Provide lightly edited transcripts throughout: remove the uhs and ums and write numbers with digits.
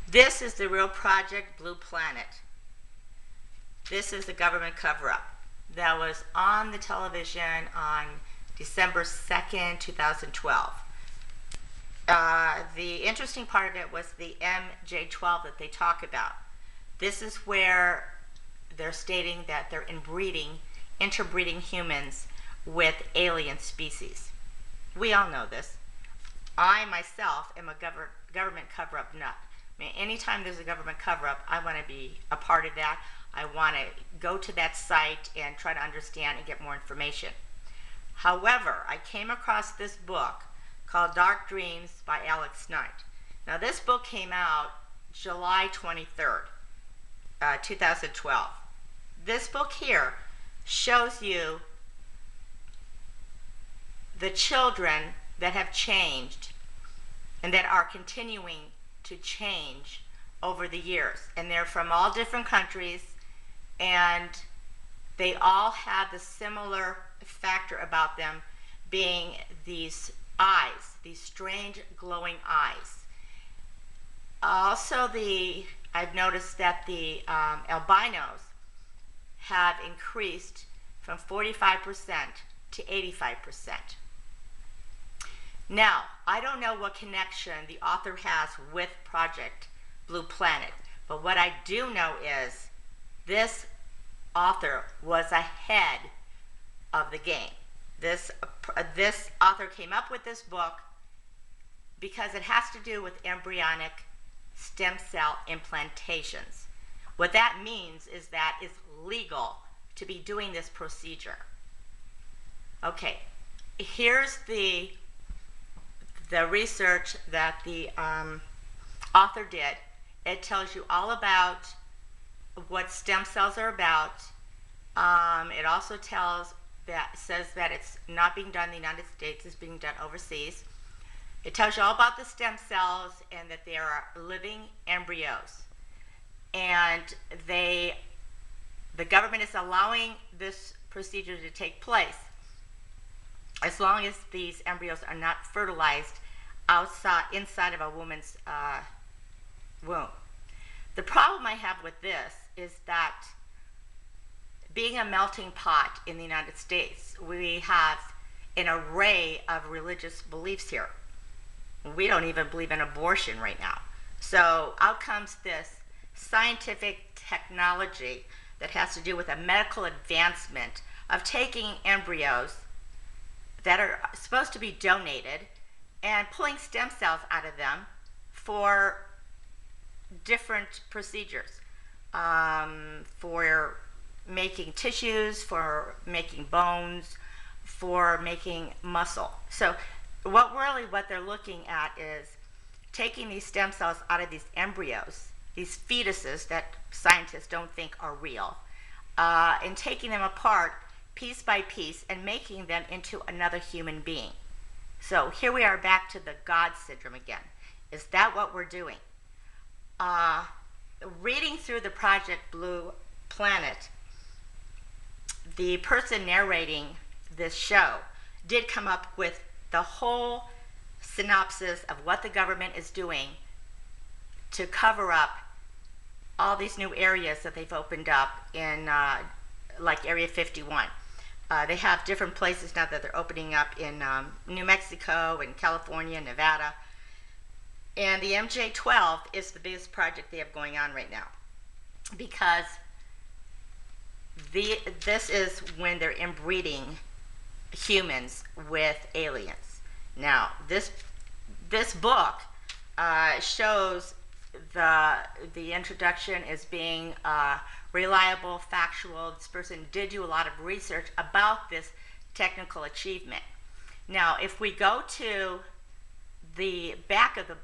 This is the real Project Blue Planet. This is the government cover-up that was on the television on December 2nd, 2012. The interesting part of it was the MJ12 that they talk about. This is where they're stating that they're interbreeding humans with alien species. We all know this. I myself am a government cover-up nut. I mean, anytime there's a government cover-up, I want to be a part of that. I want to go to that site and try to understand and get more information. However, I came across this book called Dark Dreams by Alex Knight. Now, this book came out July 23rd, 2012. This book here shows you the children that have changed and that are continuing to change over the years. And they're from all different countries, and they all have the similar factor about them being these eyes, these strange glowing eyes. Also, I've noticed that the albinos have increased from 45% to 85%. Now, I don't know what connection the author has with Project Blue Planet, but what I do know is this author was ahead of the game. This author came up with this book because it has to do with embryonic stem cell implantations. What that means is that it's legal to be doing this procedure. Okay, here's the research that the author did. It tells you all about what stem cells are about. It also says that it's not being done in the United States, it's being done overseas. It tells you all about the stem cells and that they are living embryos. And the government is allowing this procedure to take place as long as these embryos are not fertilized inside of a woman's womb. The problem I have with this is that being a melting pot in the United States, we have an array of religious beliefs here. We don't even believe in abortion right now. So out comes this scientific technology that has to do with a medical advancement of taking embryos that are supposed to be donated and pulling stem cells out of them for different procedures, for making tissues, for making bones, for making muscle. So what they're looking at is taking these stem cells out of these embryos, these fetuses that scientists don't think are real, and taking them apart piece by piece and making them into another human being. So here we are back to the God syndrome again. Is that what we're doing? Reading through the Project Blue Planet, the person narrating this show did come up with the whole synopsis of what the government is doing to cover up all these new areas that they've opened up in like Area 51. They have different places now that they're opening up in New Mexico and California, Nevada. And the MJ12 is the biggest project they have going on right now, because this is when they're inbreeding humans with aliens. Now, this book shows the introduction as being reliable, factual. This person did do a lot of research about this technical achievement. Now, if we go to the back of the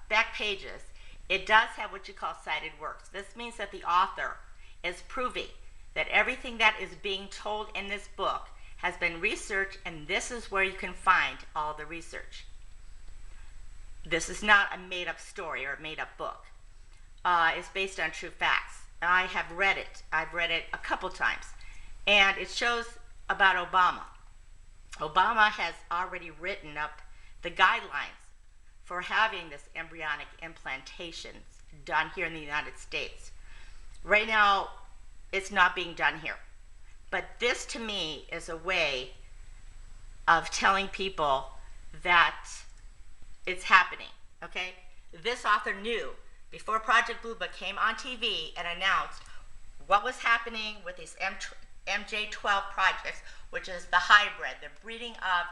back pages, it does have what you call cited works. This means that the author is proving that everything that is being told in this book has been researched, and this is where you can find all the research. This is not a made-up story or a made-up book. It's based on true facts. I have read it. I've read it a couple times, and it shows about Obama. Obama has already written up the guidelines for having this embryonic implantations done here in the United States. Right now, it's not being done here. But this, to me, is a way of telling people that it's happening, okay? This author knew before Project Blue Book came on TV and announced what was happening with these MJ12 projects, which is the hybrid, the breeding of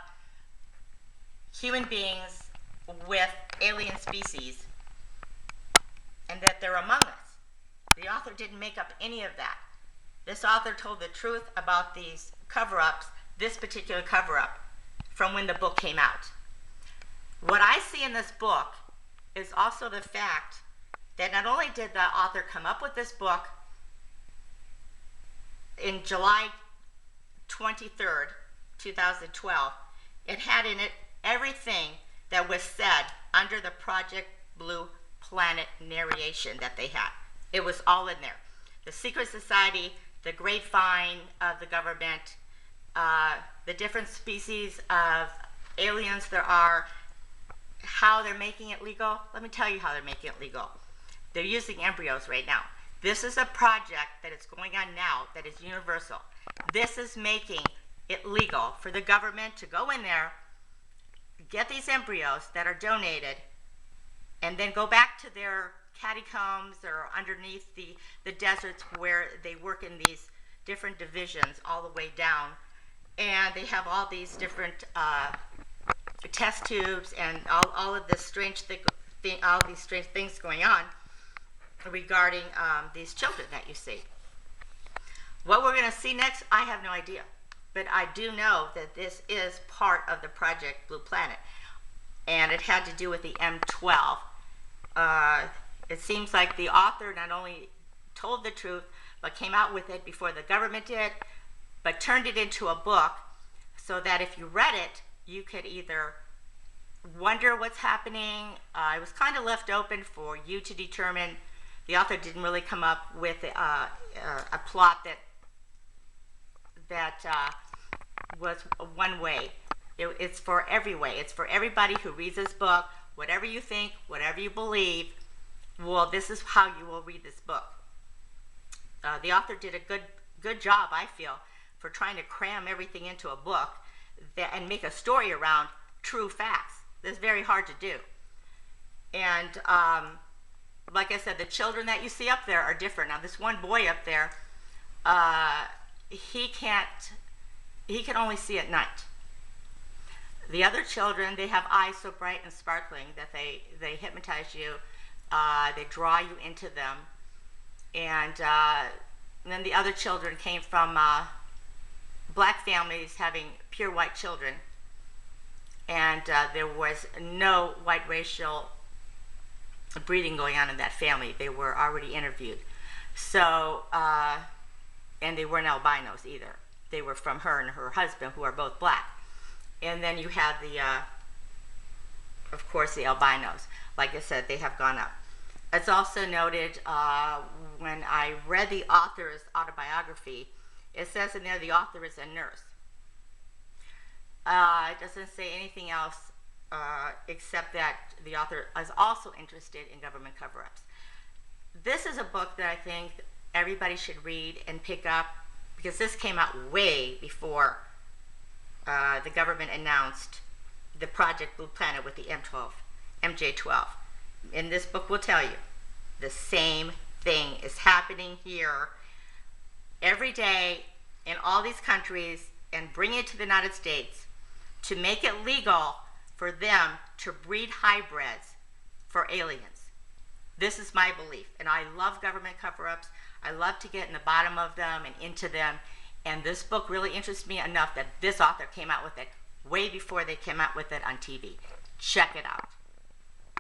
human beings with alien species, and that they're among us. The author didn't make up any of that. This author told the truth about these cover-ups, this particular cover-up, from when the book came out. What I see in this book is also the fact that not only did the author come up with this book in July 23rd, 2012, it had in it everything that was said under the Project Blue Planet narration that they had. It was all in there. The secret society, the grapevine of the government, the different species of aliens there are, how they're making it legal. Let me tell you how they're making it legal. They're using embryos right now. This is a project that is going on now that is universal. This is making it legal for the government to go in there, get these embryos that are donated, and then go back to their catacombs or underneath the deserts where they work in these different divisions all the way down. And they have all these different test tubes and all of this strange all these strange things going on regarding these children that you see. What we're going to see next, I have no idea. But I do know that this is part of the Project Blue Planet. And it had to do with the M12. It seems like the author not only told the truth, but came out with it before the government did, but turned it into a book so that if you read it, you could either wonder what's happening. It was kind of left open for you to determine. The author didn't really come up with a plot that was one way. It's for every way. It's for everybody who reads this book. Whatever you think, whatever you believe, well, this is how you will read this book. The author did a good job, I feel, for trying to cram everything into a book and make a story around true facts. That's very hard to do. And like I said, the children that you see up there are different. Now, this one boy up there, he can only see at night. The other children, they have eyes so bright and sparkling that they hypnotize you. They draw you into them. And then the other children came from black families having pure white children. And there was no white racial breeding going on in that family. They were already interviewed. So, and they weren't albinos either. They were from her and her husband, who are both black. And then you have of course, the albinos. Like I said, they have gone up. It's also noted when I read the author's autobiography, it says in there the author is a nurse. It doesn't say anything else except that the author is also interested in government cover-ups. This is a book that I think everybody should read and pick up, because this came out way before the government announced the Project Blue Planet with the MJ12. And this book will tell you the same thing is happening here every day in all these countries, and bring it to the United States to make it legal for them to breed hybrids for aliens. This is my belief, and I love government cover-ups. I love to get in the bottom of them and into them, and this book really interests me enough that this author came out with it way before they came out with it on TV. Check it out.